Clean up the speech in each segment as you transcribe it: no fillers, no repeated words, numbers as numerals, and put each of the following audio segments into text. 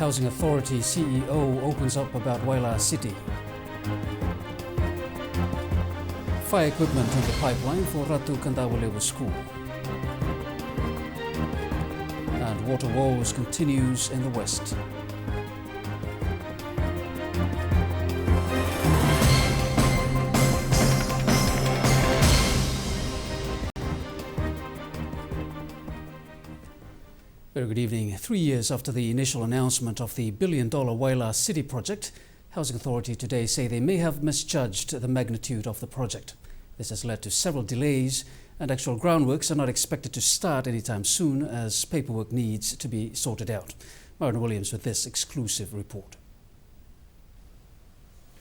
Housing Authority CEO opens up about Waila City. Fire equipment on the pipeline for Ratu Kandawalewa School. And water woes continues in the west. Very good evening. 3 years after the initial announcement of the billion-dollar Waila City project, Housing Authority today say they may have misjudged the magnitude of the project. This has led to several delays, and actual groundworks are not expected to start anytime soon as paperwork needs to be sorted out. Myron Williams with this exclusive report.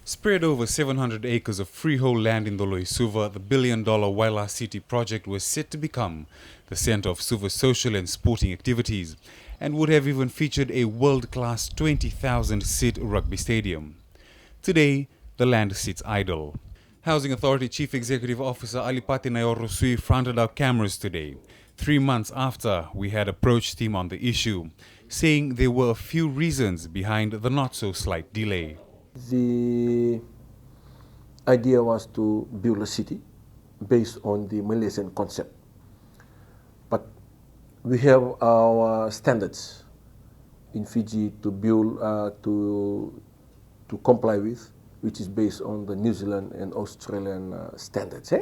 Spread over 700 acres of freehold land in Doloi Suva, the billion-dollar Waila City project was set to become the center of Suva's social and sporting activities and would have even featured a world-class 20,000-seat rugby stadium. Today, the land sits idle. Housing Authority Chief Executive Officer Alipati Nayorosui fronted our cameras today, 3 months after we had approached him on the issue, saying there were a few reasons behind the not-so-slight delay. The idea was to build a city based on the Malaysian concept. But we have our standards in Fiji to build, to comply with, which is based on the New Zealand and Australian standards.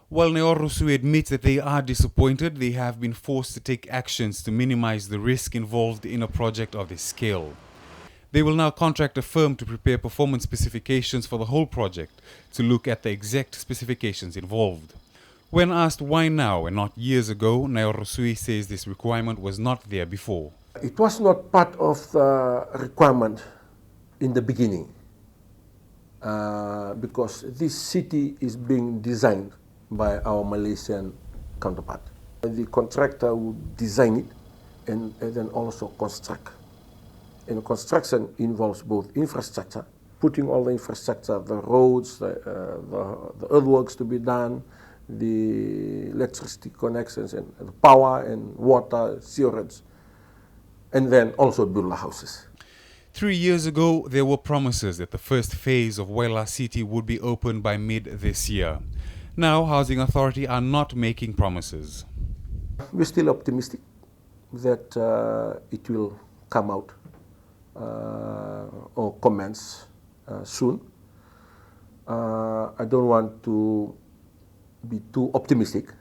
While Nayorosui admits that they are disappointed, they have been forced to take actions to minimize the risk involved in a project of this scale. They will now contract a firm to prepare performance specifications for the whole project to look at the exact specifications involved. When asked why now and not years ago, Nayorosui says this requirement was not there before. It was not part of the requirement in the beginning because this city is being designed by our Malaysian counterpart. The contractor would design it and then also construct. And construction involves both infrastructure, putting all the infrastructure, the roads, the earthworks to be done, the electricity connections and the power and water, sewerage, and then also build the houses. 3 years ago, there were promises that the first phase of Waila City would be opened by mid this year. Now, Housing Authority are not making promises. We're still optimistic that it will come out or commence soon. I don't want to be too optimistic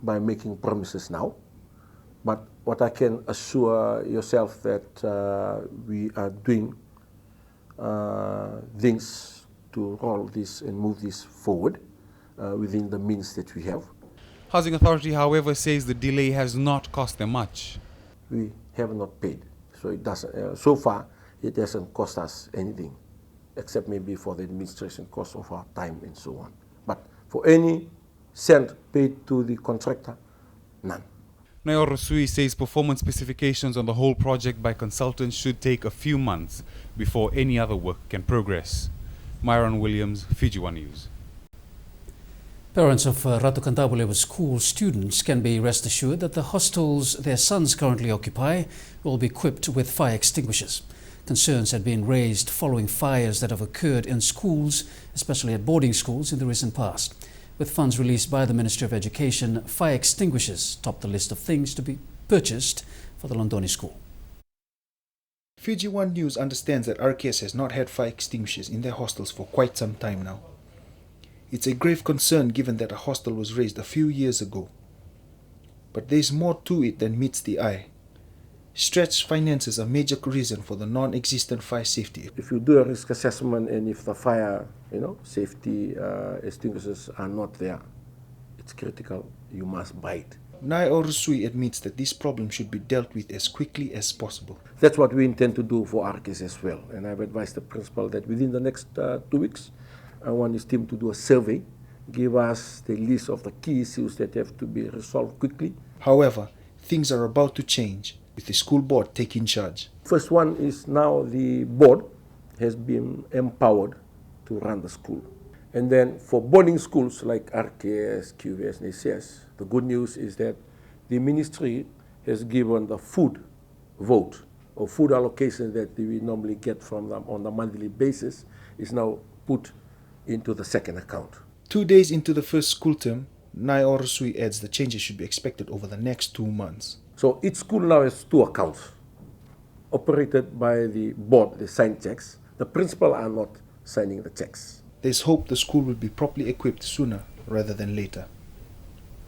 by making promises now, but what I can assure yourself that we are doing things to roll this and move this forward within the means that we have. Housing Authority, however, says the delay has not cost them much. We have not paid. So it doesn't. So far, it hasn't cost us anything, except maybe for the administration cost of our time and so on. But for any cent paid to the contractor, none. Nayorosui says performance specifications on the whole project by consultants should take a few months before any other work can progress. Myron Williams, Fiji One News. Parents of Ratu Kandawalewa School students can be rest assured that the hostels their sons currently occupy will be equipped with fire extinguishers. Concerns had been raised following fires that have occurred in schools, especially at boarding schools, in the recent past. With funds released by the Ministry of Education, fire extinguishers topped the list of things to be purchased for the Londoni school. Fiji One News understands that RKS has not had fire extinguishers in their hostels for quite some time now. It's a grave concern given that a hostel was raised a few years ago. But there's more to it than meets the eye. Stretched finances are a major reason for the non-existent fire safety. If you do a risk assessment and if the fire, safety extinguishers are not there, it's critical. You must buy it. Nayorosui admits that this problem should be dealt with as quickly as possible. That's what we intend to do for RKS as well. And I've advised the principal that within the next 2 weeks, I want his team to do a survey, give us the list of the key issues that have to be resolved quickly. However, things are about to change, with the school board taking charge. First one is now the board has been empowered to run the school. And then for boarding schools like RKS, QVS, and ACS, the good news is that the ministry has given the food vote or food allocation that we normally get from them on a monthly basis is now put into the second account. 2 days into the first school term, Nai Orosui adds the changes should be expected over the next 2 months. So each school now has 2 accounts operated by the board. They sign checks. The principal are not signing the checks. There's hope the school will be properly equipped sooner rather than later.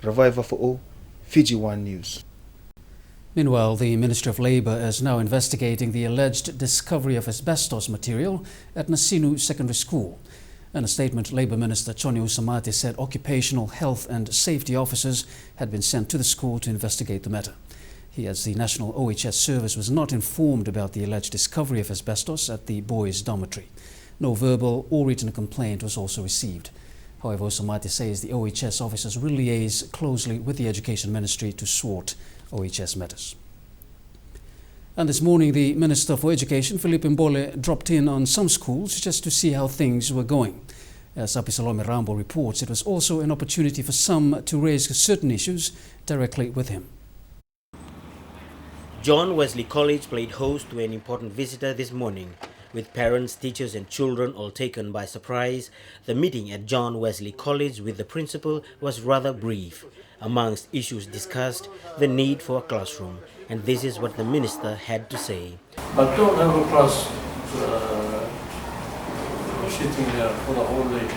Reviver for all, Fiji One News. Meanwhile, the Ministry of Labour is now investigating the alleged discovery of asbestos material at Nasinu Secondary School. In a statement, Labour Minister Choni Usamati said occupational health and safety officers had been sent to the school to investigate the matter. He adds the National OHS Service was not informed about the alleged discovery of asbestos at the boys' dormitory. No verbal or written complaint was also received. However, Usamati says the OHS officers will liaise closely with the Education Ministry to sort OHS matters. And this morning, the Minister for Education, Philip Mbole, dropped in on some schools just to see how things were going. As Apisalome Rambo reports, it was also an opportunity for some to raise certain issues directly with him. John Wesley College played host to an important visitor this morning. With parents, teachers and children all taken by surprise, the meeting at John Wesley College with the principal was rather brief. Amongst issues discussed, the need for a classroom, and this is what the minister had to say. But don't have a class sitting there for the whole day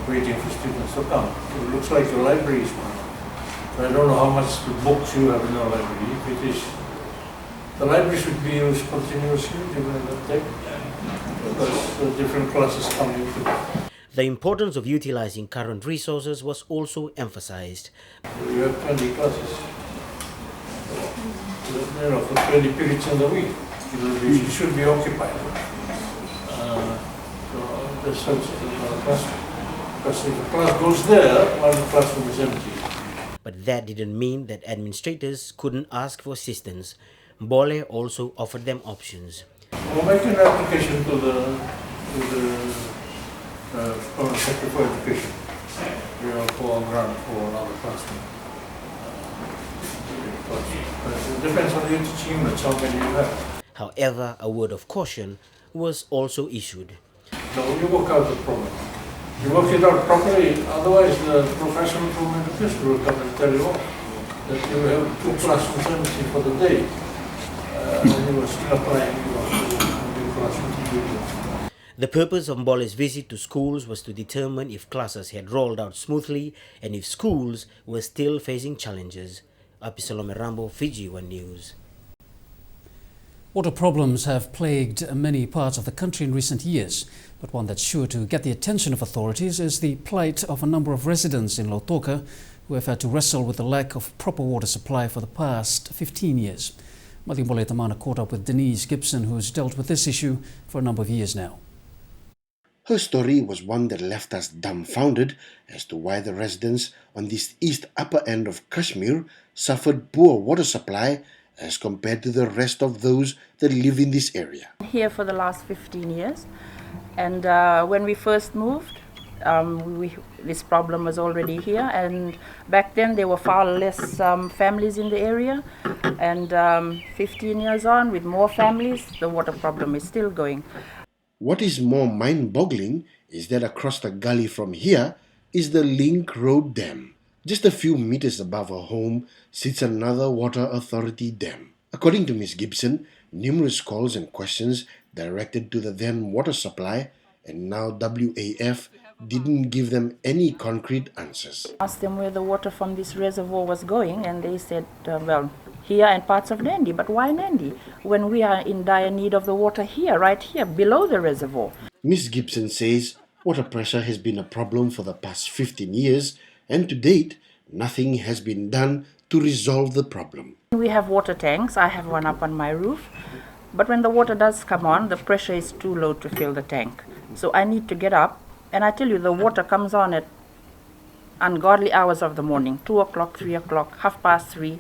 waiting for students to come. It looks like the library is one. I don't know how much books you have in the library. If it is, the library should be used continuously during the day because the different classes come into. The importance of utilizing current resources was also emphasized. You have 20 classes, for 20 periods in the week. It should be occupied. So that's such a classroom. Because if a class goes there, while the classroom is empty. But that didn't mean that administrators couldn't ask for assistance. Mbole also offered them options. We'll make an application to the Permanent Secretary for Education. For a grant for another classroom. It depends on the teaching units, how many you have. However, a word of caution was also issued. No, you work out the problem. You work it out properly, otherwise the professional improvement official will come and tell you off that you have 2 classrooms empty for the day. And you are still applying your classrooms to do. The purpose of Mbole's visit to schools was to determine if classes had rolled out smoothly and if schools were still facing challenges. Apisalome Rambo, Fiji One News. Water problems have plagued many parts of the country in recent years, but one that's sure to get the attention of authorities is the plight of a number of residents in Lautoka who have had to wrestle with the lack of proper water supply for the past 15 years. Madimbole Tamana caught up with Denise Gibson, who's dealt with this issue for a number of years now. Her story was one that left us dumbfounded as to why the residents on this east upper end of Kashmir suffered poor water supply as compared to the rest of those that live in this area. Here for the last 15 years, and when we first moved, this problem was already here, and back then there were far less families in the area, and 15 years on with more families, the water problem is still going. What is more mind-boggling is that across the gully from here is the Link Road Dam. Just a few meters above her home sits another water authority dam. According to Ms. Gibson, numerous calls and questions directed to the then water supply and now WAF didn't give them any concrete answers. Asked them where the water from this reservoir was going, and they said, well, here and parts of Nandi. But why Nandi when we are in dire need of the water here, right here, below the reservoir? Ms. Gibson says water pressure has been a problem for the past 15 years, and to date, nothing has been done to resolve the problem. We have water tanks. I have one up on my roof. But when the water does come on, the pressure is too low to fill the tank. So I need to get up, and I tell you, the water comes on at ungodly hours of the morning, 2 o'clock, 3 o'clock, 3:30.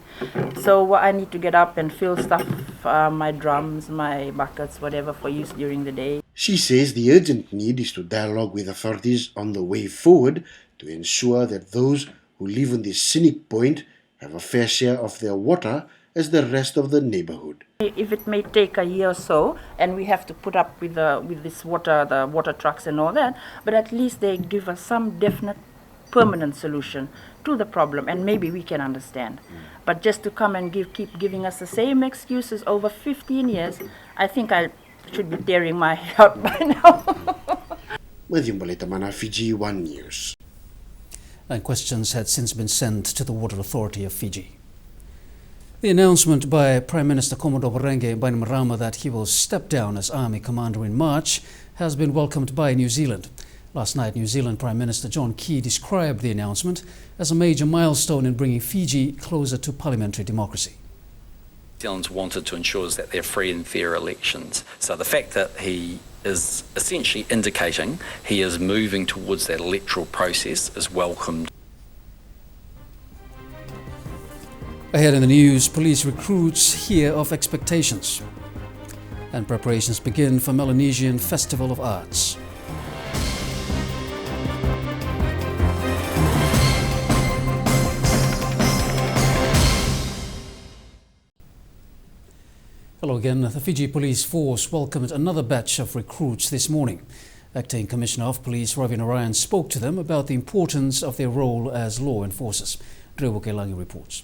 So I need to get up and fill stuff, my drums, my buckets, whatever, for use during the day. She says the urgent need is to dialogue with authorities on the way forward to ensure that those who live on this scenic point have a fair share of their water as the rest of the neighborhood. If it may take a year or so, and we have to put up with this water, the water trucks and all that, but at least they give us some definite permanent solution to the problem, and maybe we can understand. But just to come and keep giving us the same excuses over 15 years, I think I should be tearing my hair out by now. Fiji 1 News. And questions had since been sent to the Water Authority of Fiji. The announcement by Prime Minister Commodore Barenge Bainimarama that he will step down as Army Commander in March has been welcomed by New Zealand. Last night, New Zealand Prime Minister John Key described the announcement as a major milestone in bringing Fiji closer to parliamentary democracy. New Zealand's wanted to ensure that they're free and fair elections. So the fact that he is essentially indicating he is moving towards that electoral process is welcomed. Ahead in the news, police recruits hear of expectations. And preparations begin for Melanesian Festival of Arts. Hello again. The Fiji Police Force welcomed another batch of recruits this morning. Acting Commissioner of Police Ravi Narayan spoke to them about the importance of their role as law enforcers. Drew Kelangi reports.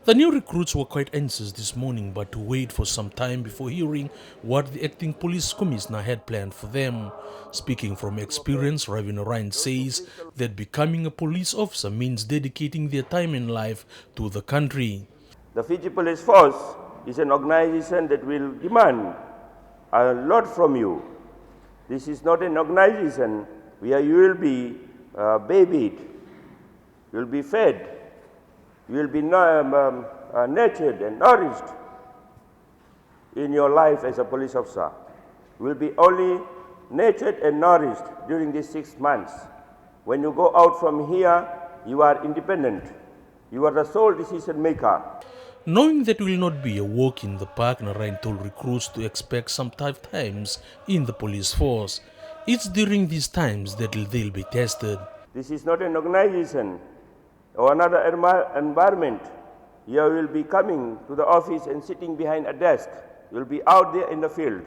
The new recruits were quite anxious this morning, but to wait for some time before hearing what the acting police commissioner had planned for them. Speaking from experience, Ravi Narayan says that becoming a police officer means dedicating their time in life to the country. The Fiji Police Force is an organization that will demand a lot from you. This is not an organization where you will be babied, you will be fed, you will be nurtured and nourished in your life as a police officer. You will be only nurtured and nourished during these 6 months. When you go out from here, you are independent. You are the sole decision maker. Knowing that will not be a walk in the park, Narayan told recruits to expect some tough times in the police force. It's during these times that they'll be tested. This is not an organization or another environment. You will be coming to the office and sitting behind a desk. You will be out there in the field.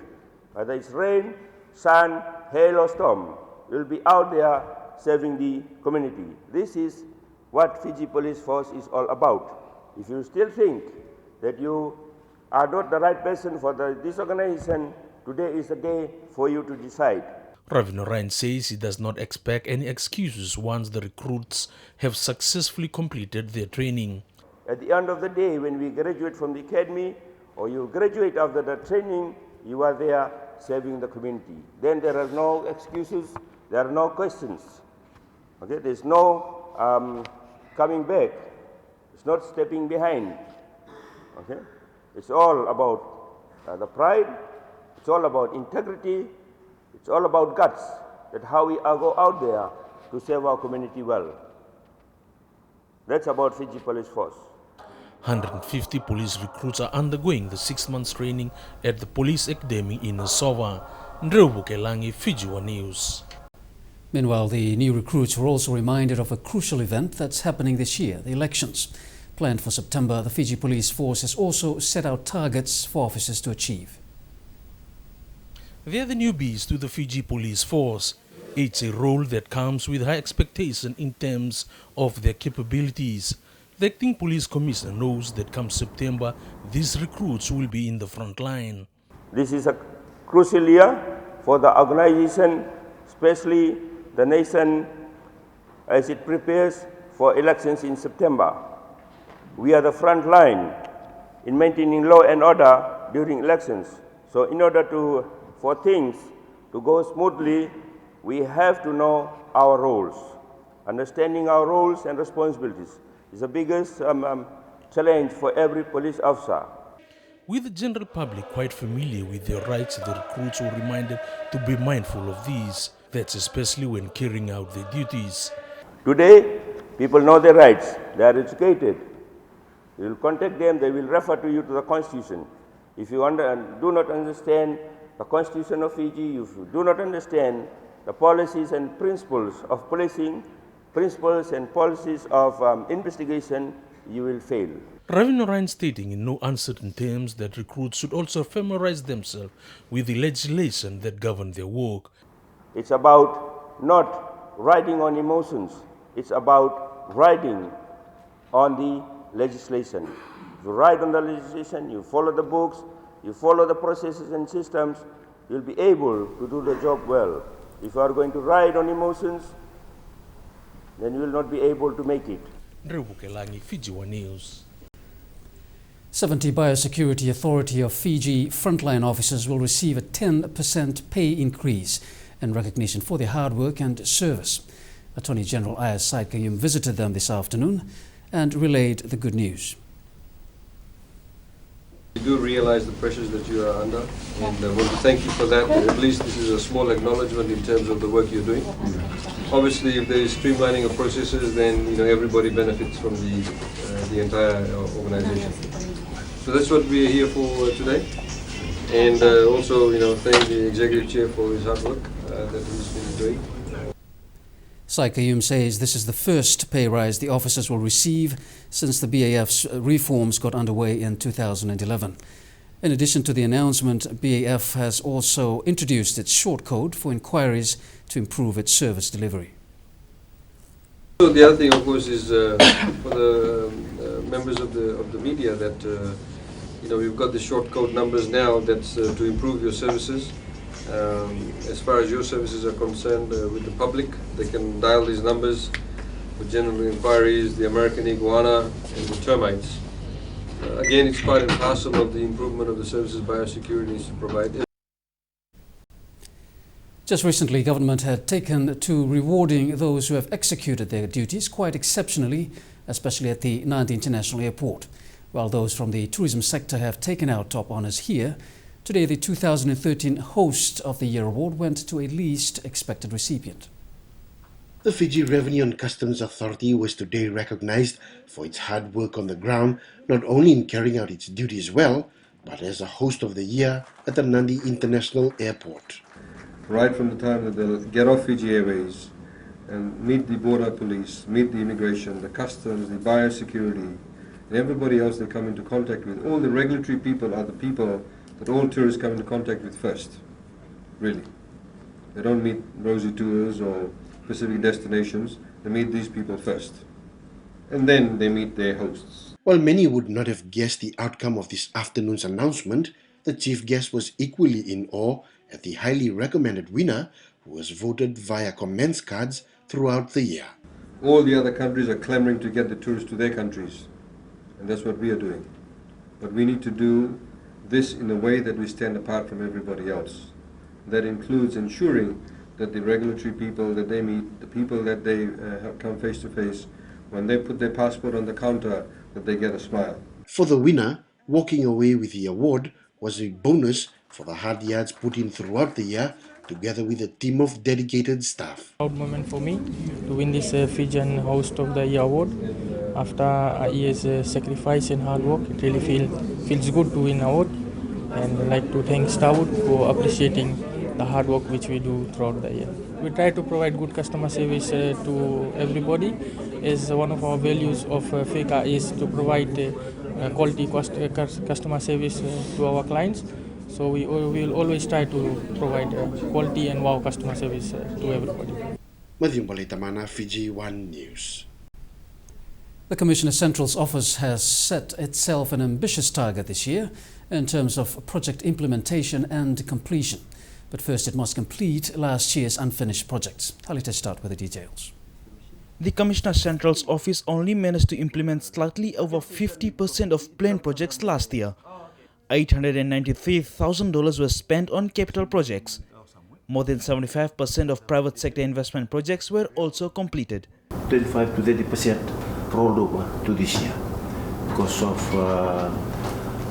Whether it's rain, sun, hail or storm, you will be out there serving the community. This is what Fiji Police Force is all about. If you still think that you are not the right person for this organization, today is the day for you to decide. Ravi Narayan says he does not expect any excuses once the recruits have successfully completed their training. At the end of the day, when we graduate from the academy or you graduate after the training, you are there serving the community. Then there are no excuses, there are no questions. Okay? There's no coming back. It's not stepping behind. Okay? It's all about the pride, it's all about integrity, it's all about guts, that how we go out there to serve our community well. That's about Fiji Police Force. 150 police recruits are undergoing the 6 months training at the Police Academy in Nassau. Drew Kelangi, Fiji 1 News. Meanwhile, the new recruits were also reminded of a crucial event that's happening this year, the elections. Planned for September, the Fiji Police Force has also set out targets for officers to achieve. They're the newbies to the Fiji Police Force. It's a role that comes with high expectation in terms of their capabilities. The acting police commissioner knows that come September, these recruits will be in the front line. This is a crucial year for the organization, especially the nation, as it prepares for elections in September. We are the front line in maintaining law and order during elections. So in order for things to go smoothly, we have to know our roles. Understanding our roles and responsibilities is the biggest challenge for every police officer. With the general public quite familiar with their rights, the recruits were reminded to be mindful of these. That's especially when carrying out their duties. Today, people know their rights. They are educated. You will contact them, they will refer to you to the Constitution. If you do not understand the Constitution of Fiji, if you do not understand the policies and principles of policing, principles and policies of investigation, you will fail. Ravin Ryan stating in no uncertain terms that recruits should also familiarize themselves with the legislation that govern their work. It's about not riding on emotions. It's about riding on the legislation. You ride on the legislation, you follow the books, you follow the processes and systems, you'll be able to do the job well. If you are going to ride on emotions, then you will not be able to make it. Fiji One News. 70 Biosecurity Authority of Fiji frontline officers will receive a 10% pay increase in recognition for their hard work and service. Attorney General Ayaz Said Qayyum visited them this afternoon and relayed the good news. We do realize the pressures that you are under, and I want to thank you for that. At least this is a small acknowledgement in terms of the work you're doing. Obviously, if there is streamlining of processes, then everybody benefits from the entire organization. So that's what we are here for today, and also thank the executive chair for his hard work that he's been doing. Said Qayyum says this is the first pay rise the officers will receive since the BAF's reforms got underway in 2011. In addition to the announcement, BAF has also introduced its short code for inquiries to improve its service delivery. So the other thing, of course, is for the members of the media that we've got the short code numbers now. That's to improve your services. As far as your services are concerned with the public, they can dial these numbers for general inquiries, the American iguana and the termites. Again, it's part and parcel of the improvement of the services biosecurity needs to provide. Just recently, government had taken to rewarding those who have executed their duties quite exceptionally, especially at the Nandi International Airport. While those from the tourism sector have taken out top honours here, today the 2013 Host of the Year award went to a least expected recipient. The Fiji Revenue and Customs Authority was today recognized for its hard work on the ground, not only in carrying out its duties well, but as a Host of the Year at the Nandi International Airport. Right from the time that they'll get off Fiji Airways and meet the border police, meet the immigration, the customs, the biosecurity, and everybody else they come into contact with, all the regulatory people are the people that all tourists come into contact with first, really. They don't meet rosy tours or specific destinations, they meet these people first. And then they meet their hosts. While many would not have guessed the outcome of this afternoon's announcement, the chief guest was equally in awe at the highly recommended winner who was voted via comments cards throughout the year. All the other countries are clamoring to get the tourists to their countries, and that's what we are doing. But we need to do this in a way that we stand apart from everybody else. That includes ensuring that the regulatory people that they meet, the people that they come face to face, when they put their passport on the counter, that they get a smile. For the winner, walking away with the award was a bonus for the hard yards put in throughout the year, together with a team of dedicated staff. Proud moment for me to win this Fijian Host of the Year award. After years sacrifice and hard work, it really feels good to win award, and I'd like to thank Starwood for appreciating the hard work which we do throughout the year. We try to provide good customer service to everybody, as one of our values of FECA is to provide quality customer service to our clients. So we will always try to provide quality and wow customer service to everybody. Bulletin, Fiji One News. The Commissioner Central's office has set itself an ambitious target this year in terms of project implementation and completion. But first it must complete last year's unfinished projects. Let's start with the details. The Commissioner Central's office only managed to implement slightly over 50% of planned projects last year. $893,000 was spent on capital projects. More than 75% of private sector investment projects were also completed. 25 to 30% rolled over to this year because of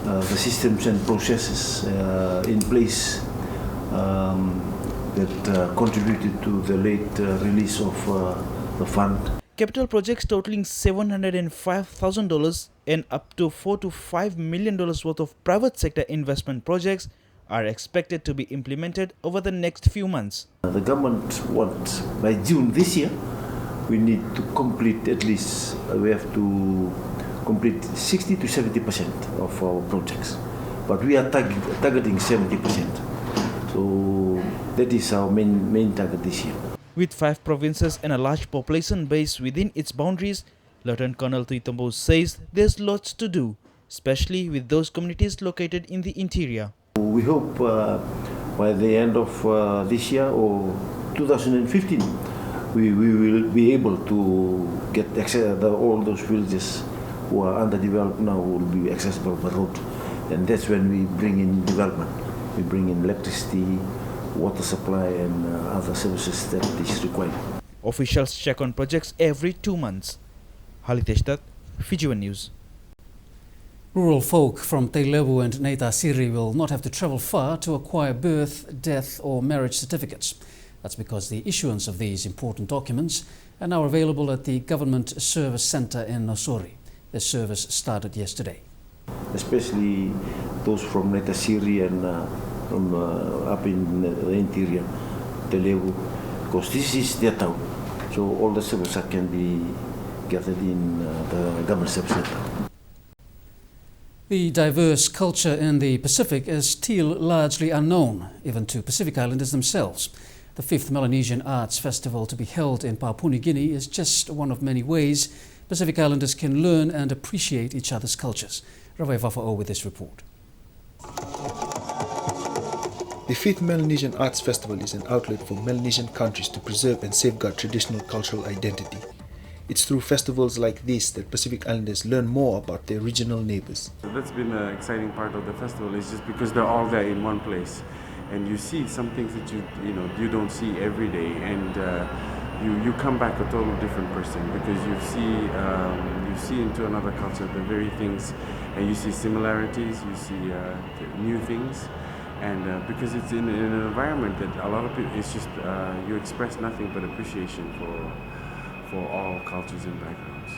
the systems and processes in place that contributed to the late release of the fund. Capital projects totaling $705,000 and up to $4 to $5 million worth of private sector investment projects are expected to be implemented over the next few months. The government wants by June this year we need to complete at least, we have to complete 60 to 70% of our projects, but we are targeting 70%. So that is our main target this year. With 5 provinces and a large population base within its boundaries, Lieutenant Colonel Tuitombo says there's lots to do, especially with those communities located in the interior. We hope by the end of this year or 2015, we will be able to get access. All those villages who are underdeveloped now will be accessible by road, and that's when we bring in development. We bring in electricity, water supply, and other services that is required. Officials check on projects every 2 months. Haliteshtat, Fiji One News. Rural folk from Teilevu and Neita Siri will not have to travel far to acquire birth, death or marriage certificates. That's because the issuance of these important documents are now available at the Government Service Centre in Nosori. The service started yesterday. Especially those from Neita Siri and from up in the interior, Teilevu, because this is their town. So all the services can be gathered in the Government Service Centre. The diverse culture in the Pacific is still largely unknown, even to Pacific Islanders themselves. The 5th Melanesian Arts Festival to be held in Papua New Guinea is just one of many ways Pacific Islanders can learn and appreciate each other's cultures. Ravai Vafa'o with this report. The 5th Melanesian Arts Festival is an outlet for Melanesian countries to preserve and safeguard traditional cultural identity. It's through festivals like this that Pacific Islanders learn more about their regional neighbors. That's been an exciting part of the festival, is just because they're all there in one place. And you see some things that you don't see every day, and you come back a total different person, because you see into another culture the very things, and you see similarities, you see new things, and because it's in an environment that a lot of people, it's just you express nothing but appreciation for all cultures and backgrounds.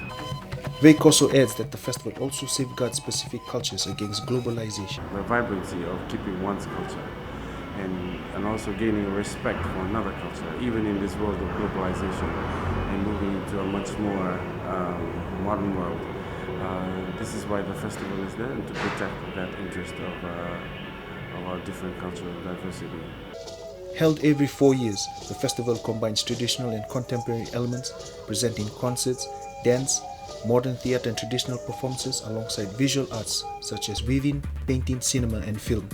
Wake also adds that the festival also safeguards specific cultures against globalization. The vibrancy of keeping one's culture, and also gaining a respect for another culture, even in this world of globalization and moving into a much more modern world. This is why the festival is there, and to protect that interest of our different cultural diversity. Held every 4 years, the festival combines traditional and contemporary elements, presenting concerts, dance, modern theatre and traditional performances alongside visual arts such as weaving, painting, cinema and film.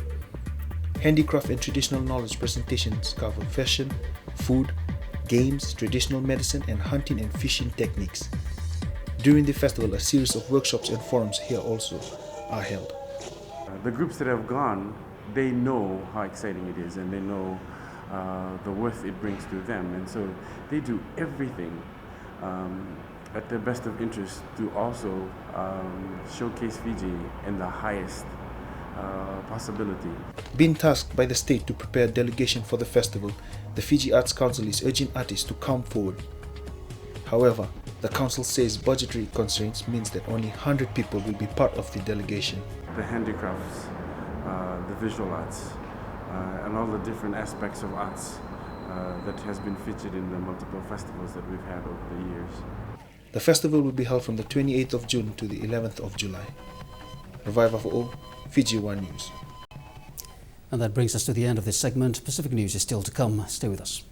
Handicraft and traditional knowledge presentations cover fashion, food, games, traditional medicine and hunting and fishing techniques. During the festival, a series of workshops and forums here also are held. The groups that have gone, they know how exciting it is, and they know the worth it brings to them, and so they do everything at their best of interest to also showcase Fiji in the highest possibility. Being tasked by the state to prepare a delegation for the festival, the Fiji Arts Council is urging artists to come forward. However, the council says budgetary constraints means that only 100 people will be part of the delegation. The handicrafts, the visual arts, and all the different aspects of arts that has been featured in the multiple festivals that we've had over the years. The festival will be held from the 28th of June to the 11th of July. Revive for all, Fiji One News. And that brings us to the end of this segment. Pacific News is still to come. Stay with us.